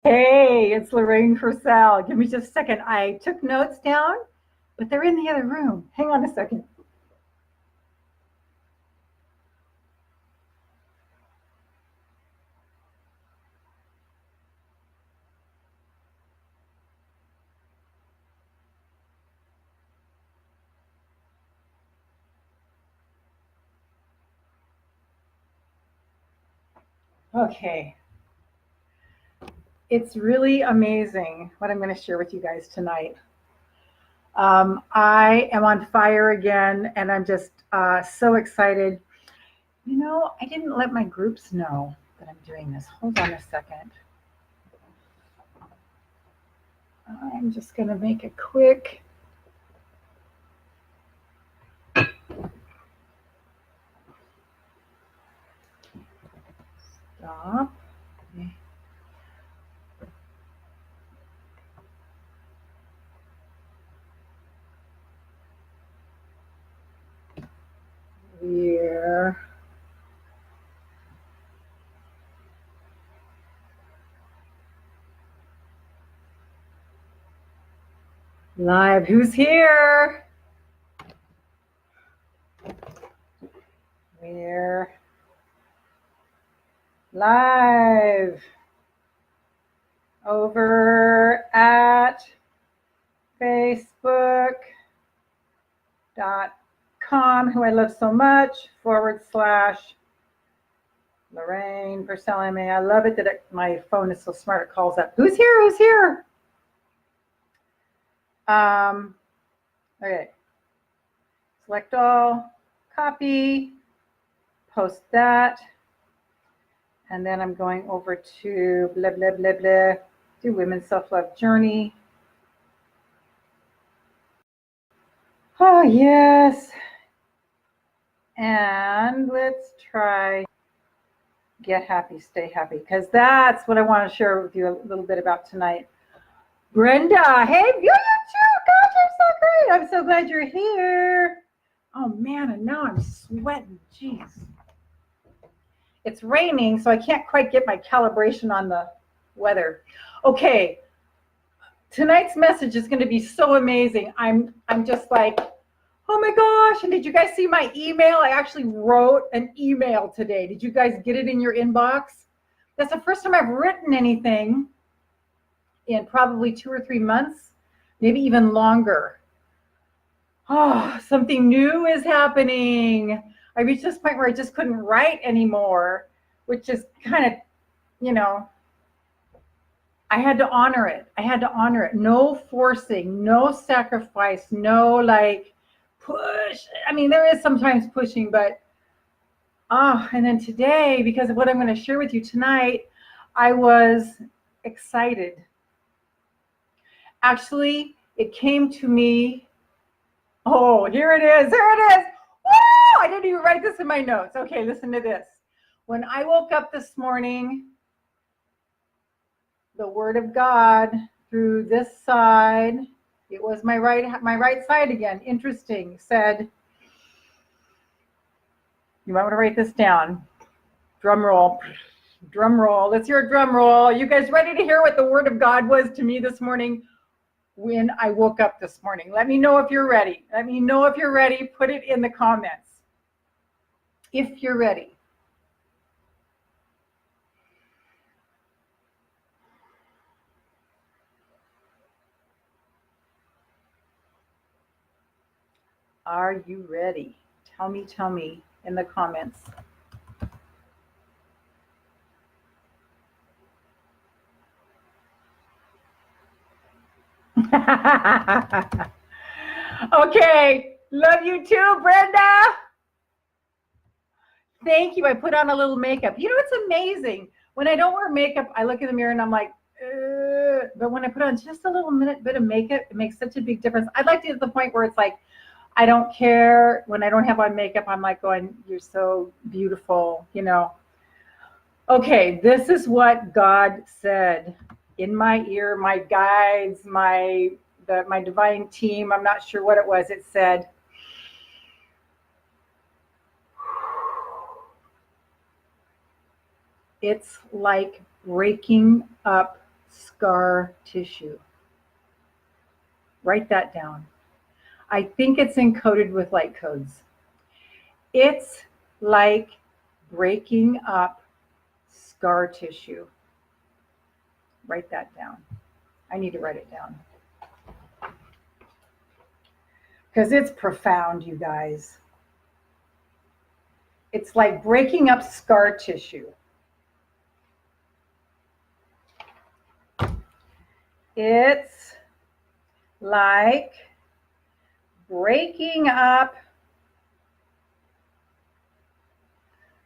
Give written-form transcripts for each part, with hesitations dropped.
Hey, it's Lorraine Pursell. Give me just a second. I took notes down, but they're in the other room. Hang on a second. Okay. It's really amazing what I'm going to share with you guys tonight. I am on fire again, and I'm just so excited. I didn't let my groups know that I'm doing this. Hold on a second. I'm just going to make a quick stop. Here. Live. Who's here? We're live over at facebook.com, who I love so much, / Lorraine Pursell MA. I love it that my phone is so smart. It calls up. Who's here? Who's here? Okay. Select all, copy, post that. And then I'm going over to blah, blah, blah, blah, do Women's Self-Love Journey. Oh, yes. And let's try Get Happy, Stay Happy, because that's what I want to share with you a little bit about tonight. Brenda, hey, you too. Gosh, you're so great. I'm so glad you're here. Oh, man, and now I'm sweating. Jeez. It's raining, so I can't quite get my calibration on the weather. Okay, tonight's message is going to be so amazing. I'm just like, oh my gosh. And did you guys see my email? I actually wrote an email today. Did you guys get it in your inbox? That's the first time I've written anything in probably 2 or 3 months, maybe even longer. Oh, something new is happening. I reached this point where I just couldn't write anymore, which is kind of, I had to honor it. No forcing, no sacrifice, no like push. I mean, there is sometimes pushing, but and then today, because of what I'm going to share with you tonight, I was excited. Actually, it came to me. Oh, here it is. There it is. Woo! I didn't even write this in my notes. Okay, listen to this. When I woke up this morning, the Word of God through this side, it was my right side again. Interesting. Said, you might want to write this down. Drum roll. Drum roll. Let's hear a drum roll. You guys ready to hear what the Word of God was to me this morning when I woke up this morning? Let me know if you're ready. Let me know if you're ready. Put it in the comments if you're ready. Are you ready? Tell me in the comments. Okay, love you too, Brenda. Thank you. I put on a little makeup. It's amazing. When I don't wear makeup, I look in the mirror and I'm like, but when I put on just a little bit of makeup, it makes such a big difference. I'd like to get to the point where it's like, I don't care. When I don't have on makeup, I'm like going, you're so beautiful, Okay, this is what God said in my ear, my guides, my divine team. I'm not sure what it was. It said, it's like breaking up scar tissue. Write that down. I think it's encoded with light codes. It's like breaking up scar tissue. Write that down. I need to write it down. Because it's profound, you guys. It's like breaking up scar tissue. It's like breaking up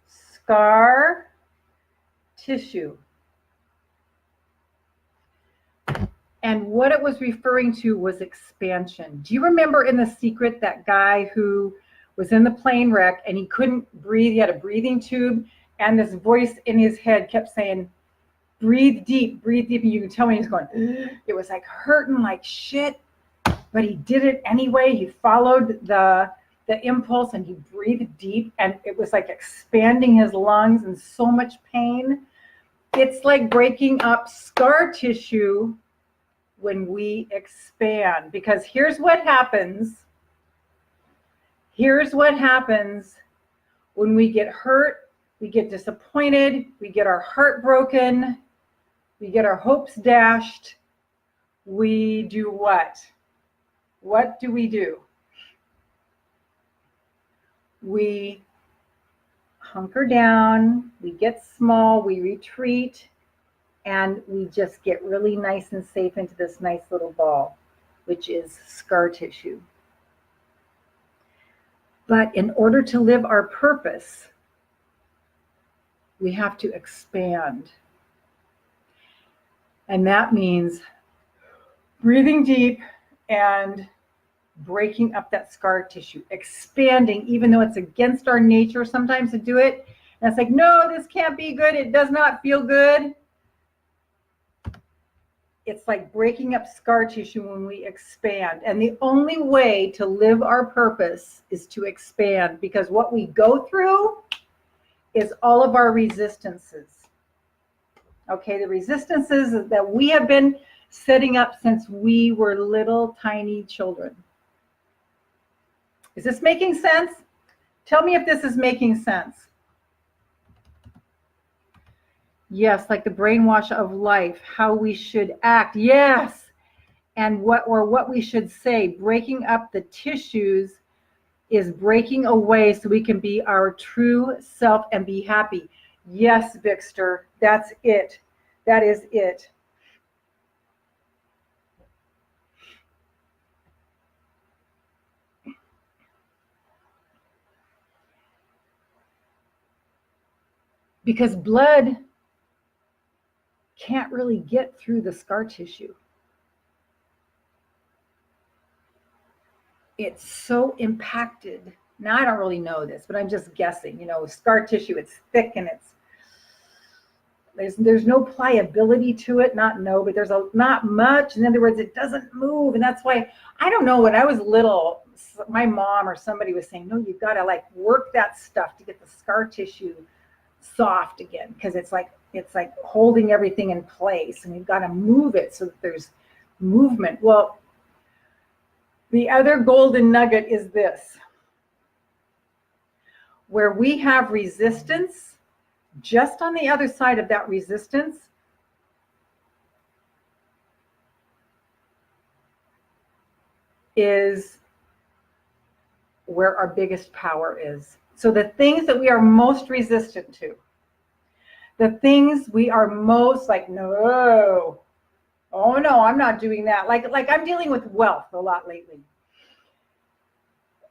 scar tissue. And what it was referring to was expansion. Do you remember in The Secret that guy who was in the plane wreck and he couldn't breathe? He had a breathing tube, and this voice in his head kept saying, breathe deep, breathe deep. And you can tell when he's going, it was like hurting like shit, but he did it anyway. He followed the impulse and he breathed deep, and it was like expanding his lungs in so much pain. It's like breaking up scar tissue when we expand, because here's what happens. Here's what happens when we get hurt, we get disappointed, we get our heart broken, we get our hopes dashed. We do what? What do? We hunker down, we get small, we retreat, and we just get really nice and safe into this nice little ball, which is scar tissue. But in order to live our purpose, we have to expand. And that means breathing deep and breaking up that scar tissue, expanding, even though it's against our nature sometimes to do it. And it's like, no, this can't be good. It does not feel good. It's like breaking up scar tissue when we expand. And the only way to live our purpose is to expand, because what we go through is all of our resistances. Okay, the resistances that we have been setting up since we were little tiny children. Is this making sense? Tell me if this is making sense. Yes, like the brainwash of life, how we should act. Yes. And what we should say. Breaking up the tissues is breaking away so we can be our true self and be happy. Yes, Vixter, that's it. That is it. Because blood can't really get through the scar tissue. It's so impacted. Now, I don't really know this, but I'm just guessing. You know, scar tissue, it's thick and there's no pliability to it. But there's not much. In other words, it doesn't move. And that's why, I don't know, when I was little, my mom or somebody was saying, no, you've got to like work that stuff to get the scar tissue soft again, because it's like holding everything in place, and you've got to move it so that there's movement. Well, the other golden nugget is this: where we have resistance, just on the other side of that resistance is where our biggest power is. So the things that we are most resistant to, the things we are most like, no, oh no, I'm not doing that. Like I'm dealing with wealth a lot lately.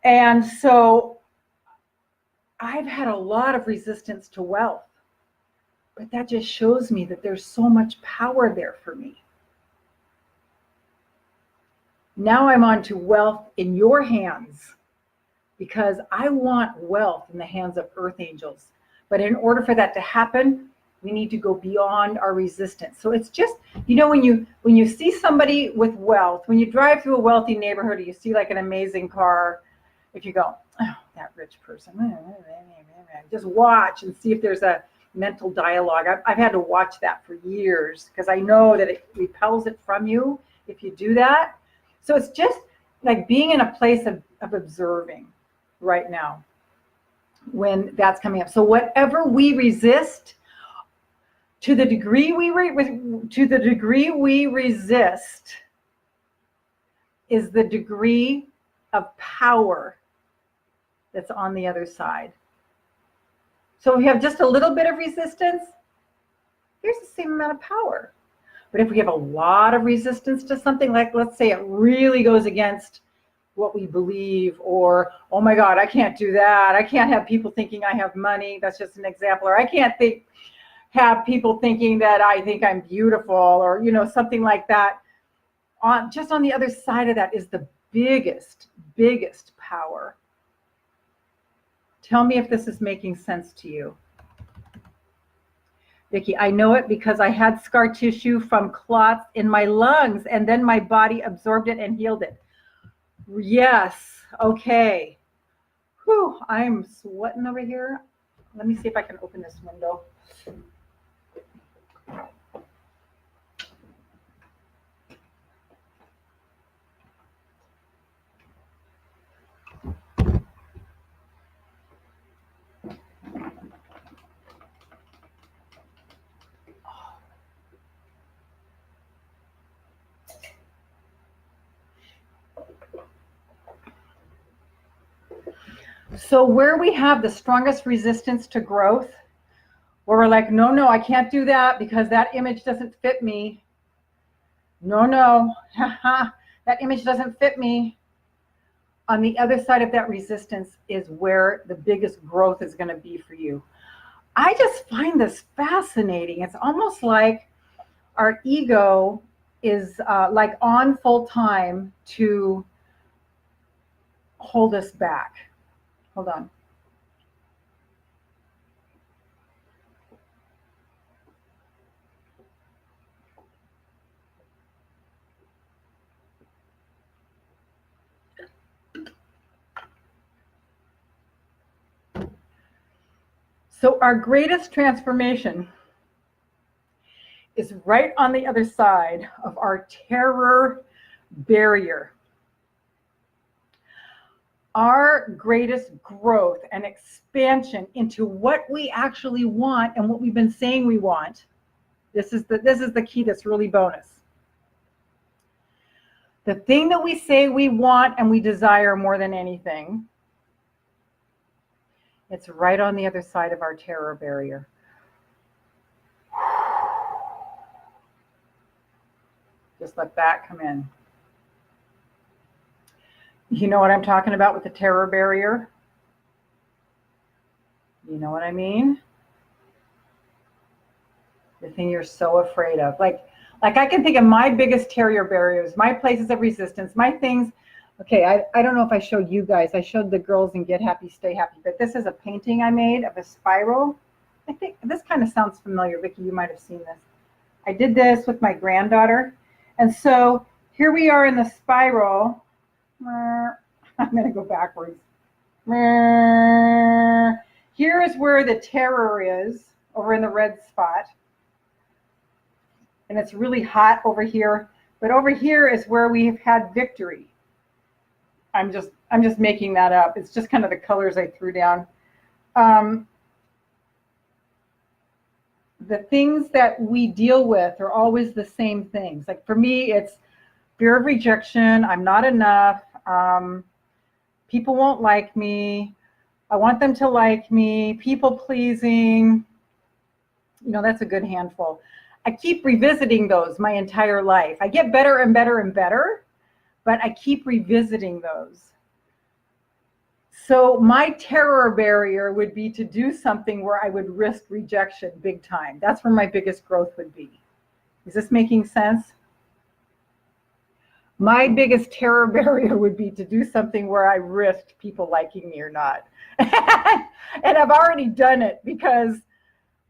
And so I've had a lot of resistance to wealth, but that just shows me that there's so much power there for me. Now I'm on to wealth in your hands, because I want wealth in the hands of earth angels. But in order for that to happen, we need to go beyond our resistance. So it's just, you know, when you see somebody with wealth, when you drive through a wealthy neighborhood, or you see like an amazing car, if you go, oh, that rich person, just watch and see if there's a mental dialogue. I've had to watch that for years because I know that it repels it from you if you do that. So it's just like being in a place of observing right now when that's coming up. So whatever we resist, to the degree we resist is the degree of power that's on the other side. So if we have just a little bit of resistance, here's the same amount of power. But if we have a lot of resistance to something, like let's say it really goes against what we believe, or, oh my God, I can't do that. I can't have people thinking I have money. That's just an example. Or I can't have people thinking that I think I'm beautiful, or, something like that. Just on the other side of that is the biggest power. Tell me if this is making sense to you. Vicki, I know it because I had scar tissue from clots in my lungs, and then my body absorbed it and healed it. Yes. Okay. Whew, I'm sweating over here. Let me see if I can open this window. So where we have the strongest resistance to growth, where we're like, no, I can't do that because that image doesn't fit me. No, that image doesn't fit me. On the other side of that resistance is where the biggest growth is going to be for you. I just find this fascinating. It's almost like our ego is like on full time to hold us back. Hold on. So our greatest transformation is right on the other side of our terror barrier. Our greatest growth and expansion into what we actually want and what we've been saying we want. This is the key that's really bonus. The thing that we say we want and we desire more than anything, it's right on the other side of our terror barrier. Just let that come in. You know what I'm talking about with the terror barrier? You know what I mean? The thing you're so afraid of. Like I can think of my biggest terror barriers, my places of resistance, my things. Okay, I don't know if I showed you guys. I showed the girls in Get Happy, Stay Happy. But this is a painting I made of a spiral. I think this kind of sounds familiar. Vicki, you might have seen this. I did this with my granddaughter. And so here we are in the spiral. I'm going to go backwards. Here is where the terror is, over in the red spot. And it's really hot over here. But over here is where we've had victory. I'm just making that up. It's just kind of the colors I threw down. The things that we deal with are always the same things. Like for me, it's fear of rejection. I'm not enough. People won't like me. I want them to like me. People pleasing. That's a good handful. I keep revisiting those my entire life. I get better and better and better, but I keep revisiting those. So my terror barrier would be to do something where I would risk rejection big time. That's where my biggest growth would be. Is this making sense? My biggest terror barrier would be to do something where I risked people liking me or not. And I've already done it because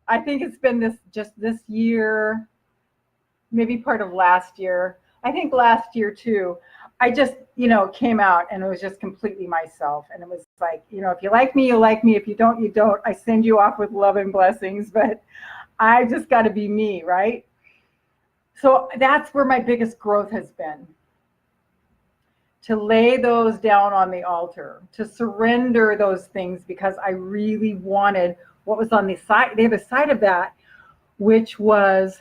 I think it's been this year, maybe part of last year. I think last year too. I just, came out and it was just completely myself. And it was like, if you like me, you like me. If you don't, you don't. I send you off with love and blessings, but I just got to be me, right? So that's where my biggest growth has been. To lay those down on the altar, to surrender those things, because I really wanted what was on the other side of that, which was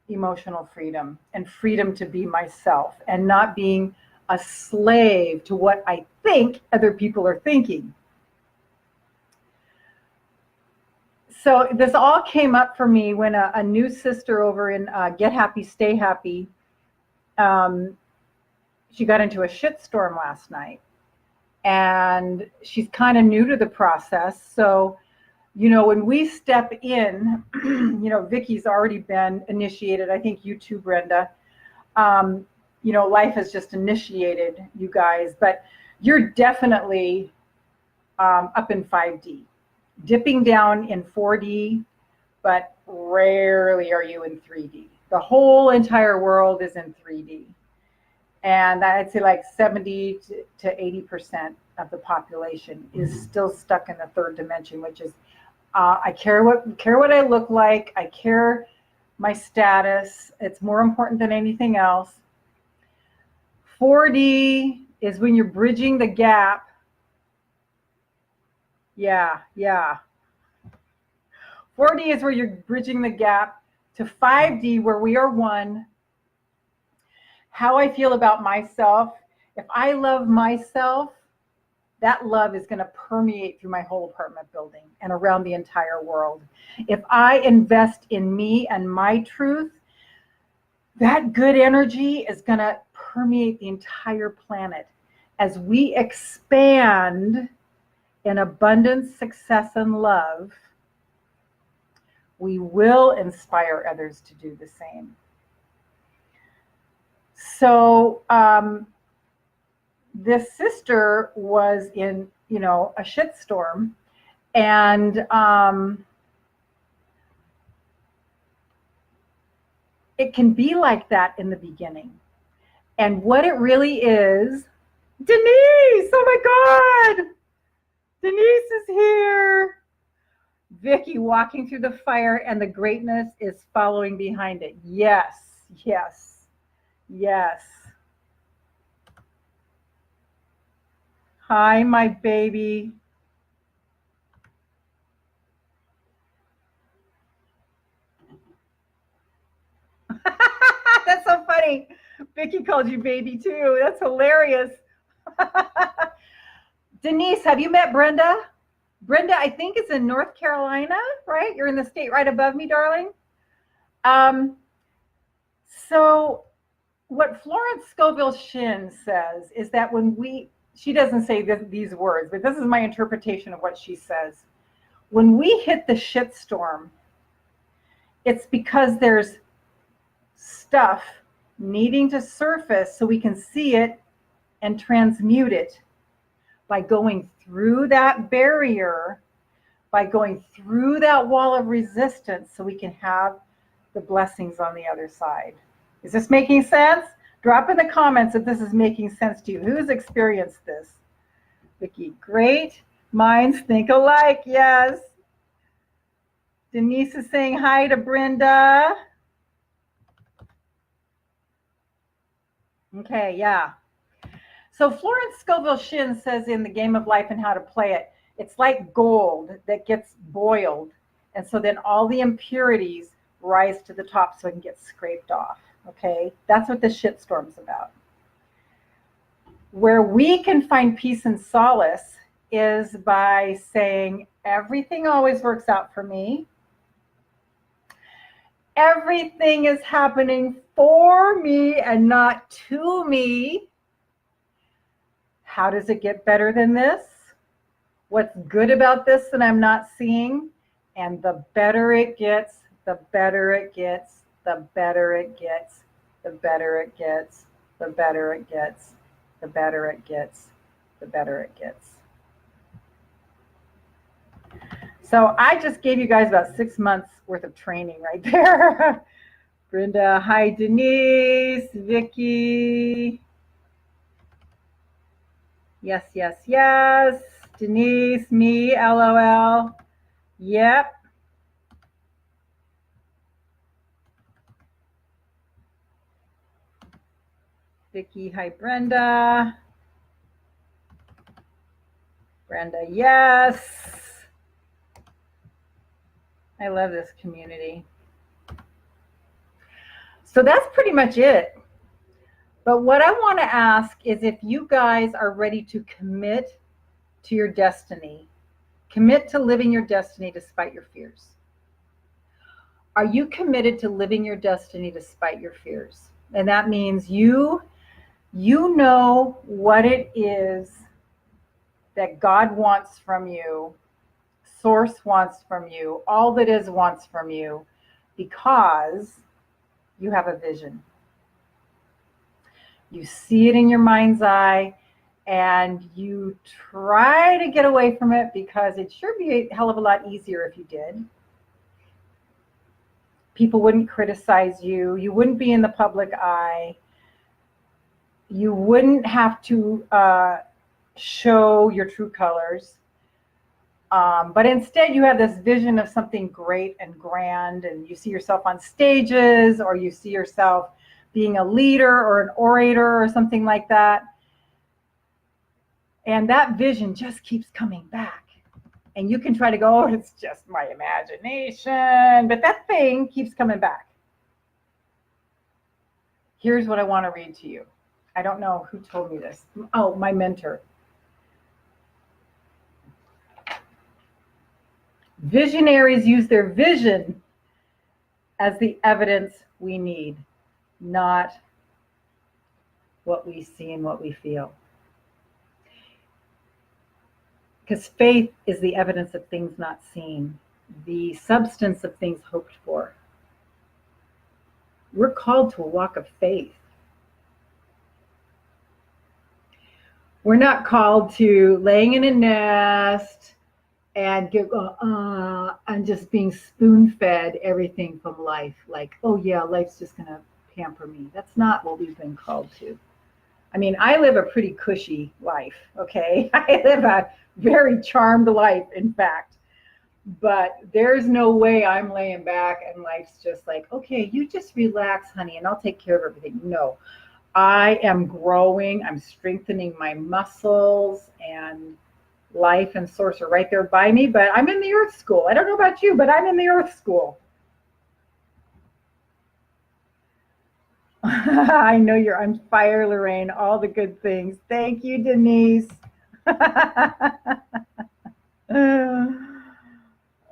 emotional freedom and freedom to be myself and not being a slave to what I think other people are thinking. So this all came up for me when a new sister over in Get Happy, Stay Happy, she got into a shitstorm last night. And she's kind of new to the process. So when we step in, Vicky's already been initiated. I think you too, Brenda. Life has just initiated you guys, but you're definitely up in 5D, dipping down in 4D, but rarely are you in 3D. The whole entire world is in 3D. And I'd say like 70 to 80% of the population is still stuck in the third dimension, which is I care what I look like. I care my status. It's more important than anything else. 4D is when you're bridging the gap. Yeah. 4D is where you're bridging the gap to 5D, where we are one. How I feel about myself. If I love myself, that love is going to permeate through my whole apartment building and around the entire world. If I invest in me and my truth, that good energy is going to permeate the entire planet. As we expand in abundance, success, and love, we will inspire others to do the same. So this sister was in, a shitstorm, and it can be like that in the beginning. And what it really is, Denise, oh my God, Denise is here. Vicky walking through the fire, and the greatness is following behind it. Yes. Hi, my baby. That's so funny. Vicky called you baby too. That's hilarious. Denise, have you met Brenda? Brenda, I think, is in North Carolina, right? You're in the state right above me, darling. So what Florence Scovel Shinn says is that she doesn't say these words, but this is my interpretation of what she says. When we hit the shitstorm, it's because there's stuff needing to surface so we can see it and transmute it by going through that barrier, by going through that wall of resistance, so we can have the blessings on the other side. Is this making sense? Drop in the comments if this is making sense to you. Who's experienced this? Vicky, great minds think alike, yes. Denise is saying hi to Brenda. Okay, yeah. So Florence Scovel Shinn says in The Game of Life and How to Play It, it's like gold that gets boiled. And so then all the impurities rise to the top so it can get scraped off. Okay, that's what the shitstorm's about. Where we can find peace and solace is by saying, everything always works out for me. Everything is happening for me and not to me. How does it get better than this? What's good about this that I'm not seeing? And the better it gets, the better it gets, the better it gets, the better it gets, the better it gets, the better it gets, the better it gets. So I just gave you guys about 6 months worth of training right there. Brenda, hi Denise, Vicky. Yes, yes, yes. Denise, me, LOL. Yep. Vicky, hi, Brenda. Brenda, yes. I love this community. So that's pretty much it. But what I want to ask is if you guys are ready to commit to your destiny, commit to living your destiny despite your fears. Are you committed to living your destiny despite your fears? And that means you know what it is that God wants from you, Source wants from you, all that is wants from you, because you have a vision. You see it in your mind's eye, and you try to get away from it because it'd sure be a hell of a lot easier if you did. People wouldn't criticize you. You wouldn't be in the public eye. You wouldn't have to show your true colors. But instead, you have this vision of something great and grand, and you see yourself on stages, or you see yourself being a leader or an orator or something like that. And that vision just keeps coming back. And you can try to go, oh, it's just my imagination, but that thing keeps coming back. Here's what I want to read to you. I don't know who told me this. Oh, my mentor. Visionaries use their vision as the evidence we need, not what we see and what we feel. Because faith is the evidence of things not seen, the substance of things hoped for. We're called to a walk of faith. We're not called to laying in a nest and and just being spoon-fed everything from life. Like, oh yeah, life's just going to pamper me. That's not what we've been called to. I mean, I live a pretty cushy life, okay? I live a very charmed life, in fact. But there's no way I'm laying back and life's just like, okay, you just relax, honey, and I'll take care of everything. No, I am growing. I'm strengthening my muscles, and life and Source are right there by me. But I'm in the Earth School. I don't know about you, but I'm in the Earth School. I know you're on fire, Lorraine. All the good things. Thank you, Denise.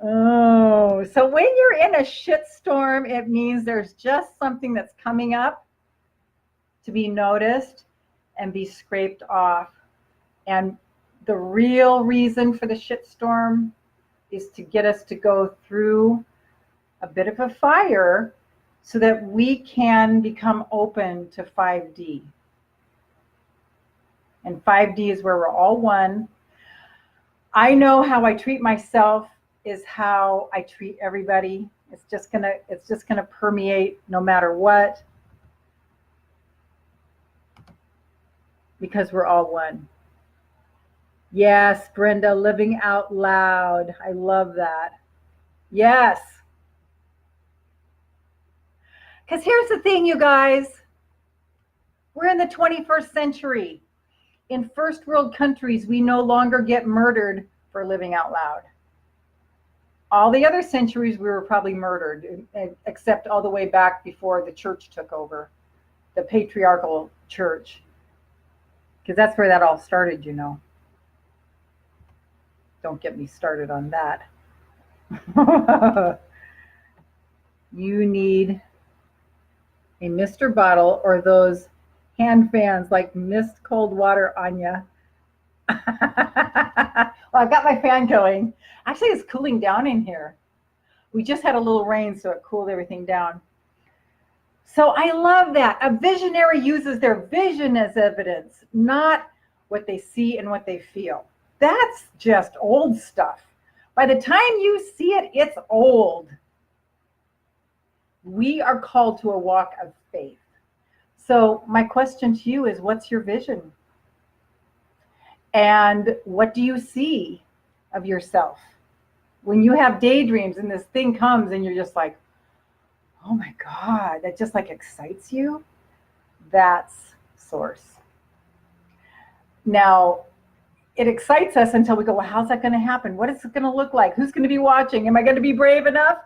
Oh, so when you're in a shitstorm, it means there's just something that's coming up to be noticed and be scraped off. And the real reason for the shitstorm is to get us to go through a bit of a fire so that we can become open to 5D. And 5D is where we're all one. I know how I treat myself is how I treat everybody. It's just gonna permeate no matter what, because we're all one. Yes, Brenda, living out loud. I love that. Yes. Because here's the thing, you guys. We're in the 21st century. In first world countries, we no longer get murdered for living out loud. All the other centuries, we were probably murdered, except all the way back before the church took over, the patriarchal church. Because that's where that all started, you know. Don't get me started on that. You need a Mr. Bottle or those hand fans like mist cold water on ya. Well, I've got my fan going. Actually, it's cooling down in here. We just had a little rain, so it cooled everything down. So I love that. A visionary uses their vision as evidence, not what they see and what they feel. That's just old stuff. By the time you see it, it's old. We are called to a walk of faith. So my question to you is, what's your vision? And what do you see of yourself? When you have daydreams and this thing comes and you're just like, oh my God, that just like excites you, that's source. Now, it excites us until we go, well, how's that going to happen? What is it going to look like? Who's going to be watching? Am I going to be brave enough?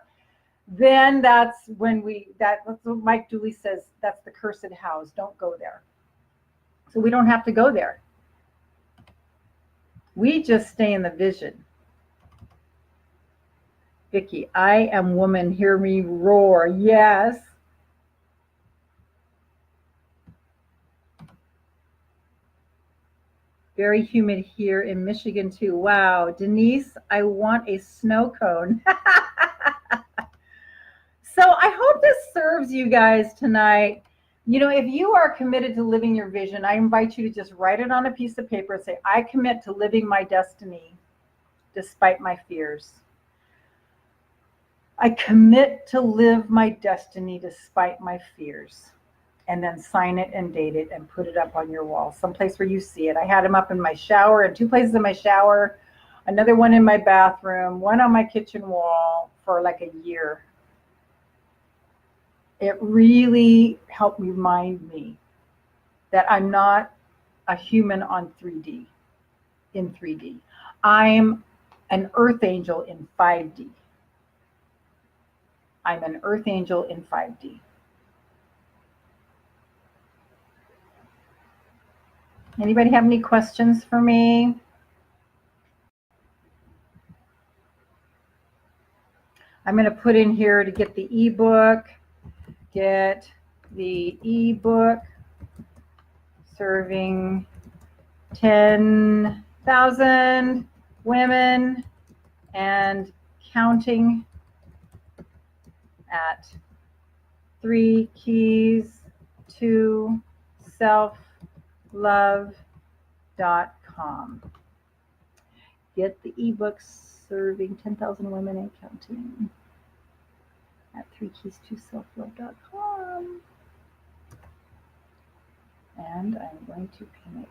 Then that's when that's what Mike Dooley says, that's the cursed house. Don't go there. So we don't have to go there. We just stay in the vision. Vicky, I am woman, hear me roar. Yes. Very humid here in Michigan too. Wow. Denise, I want a snow cone. So I hope this serves you guys tonight. You know, if you are committed to living your vision, I invite you to just write it on a piece of paper and say, I commit to living my destiny despite my fears. I commit to live my destiny despite my fears. And then sign it and date it and put it up on your wall, someplace where you see it. I had them up in my shower, in 2 places in my shower, another one in my bathroom, one on my kitchen wall for like a year. It really helped remind me that I'm not a human on 3D, in 3D. I'm an earth angel in 5D. I'm an earth angel in 5D. Anybody have any questions for me? I'm going to put in here to get the ebook. Get the ebook, serving 10,000 women and counting at 3 keys to self-love.com. Get the ebook, serving 10,000 women and counting at 3 keys to self-love.com. And I'm going to pin it.